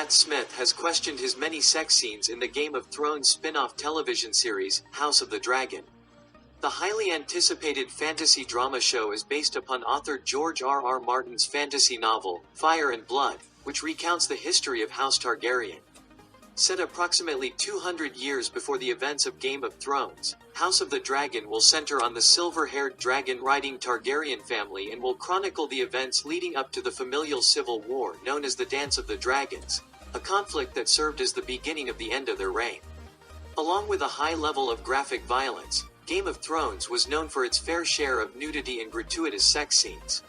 Matt Smith has questioned his many sex scenes in the Game of Thrones spin-off television series, House of the Dragon. The highly anticipated fantasy drama show is based upon author George R.R. Martin's fantasy novel, Fire and Blood, which recounts the history of House Targaryen. Set approximately 200 years before the events of Game of Thrones, House of the Dragon will center on the silver-haired dragon-riding Targaryen family and will chronicle the events leading up to the familial civil war known as the Dance of the Dragons, a conflict that served as the beginning of the end of their reign. Along with a high level of graphic violence, Game of Thrones was known for its fair share of nudity and gratuitous sex scenes.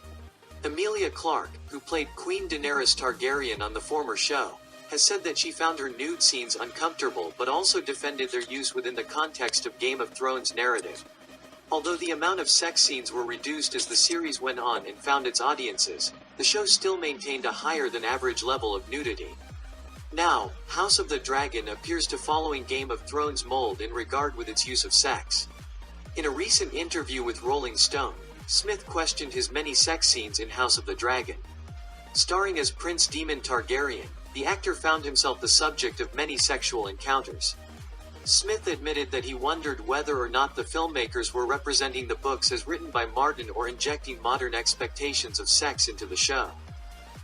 Emilia Clarke, who played Queen Daenerys Targaryen on the former show, has said that she found her nude scenes uncomfortable but also defended their use within the context of Game of Thrones narrative. Although the amount of sex scenes were reduced as the series went on and found its audiences, the show still maintained a higher than average level of nudity. Now, House of the Dragon appears to following Game of Thrones mold in regard with its use of sex. In a recent interview with Rolling Stone, Smith questioned his many sex scenes in House of the Dragon. Starring as Prince Daemon Targaryen, the actor found himself the subject of many sexual encounters. Smith admitted that he wondered whether or not the filmmakers were representing the books as written by Martin or injecting modern expectations of sex into the show.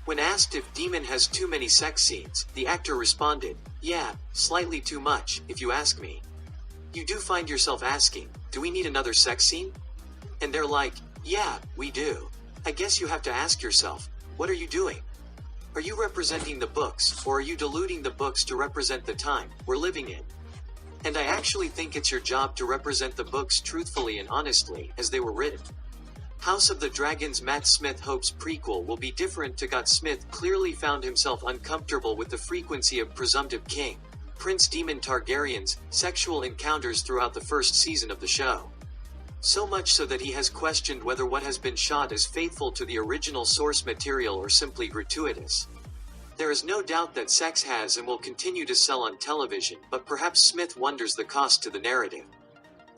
When asked if Daemon has too many sex scenes, the actor responded, "Yeah, slightly too much, if you ask me." You do find yourself asking, "Do we need another sex scene?" And they're like, "Yeah, we do." I guess you have to ask yourself, what are you doing? Are you representing the books, or are you diluting the books to represent the time we're living in? And I actually think it's your job to represent the books truthfully and honestly, as they were written. House of the Dragon's Matt Smith hopes prequel will be different. Smith clearly found himself uncomfortable with the frequency of presumptive king, Prince Daemon Targaryen's, sexual encounters throughout the first season of the show. So much so that he has questioned whether what has been shot is faithful to the original source material or simply gratuitous. There is no doubt that sex has and will continue to sell on television, but perhaps Smith wonders the cost to the narrative.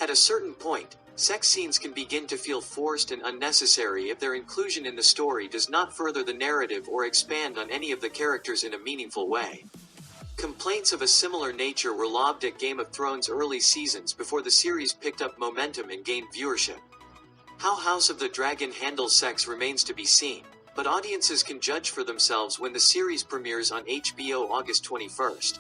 At a certain point, sex scenes can begin to feel forced and unnecessary if their inclusion in the story does not further the narrative or expand on any of the characters in a meaningful way. Complaints of a similar nature were lobbed at Game of Thrones' early seasons before the series picked up momentum and gained viewership. How House of the Dragon handles sex remains to be seen, but audiences can judge for themselves when the series premieres on HBO August 21st.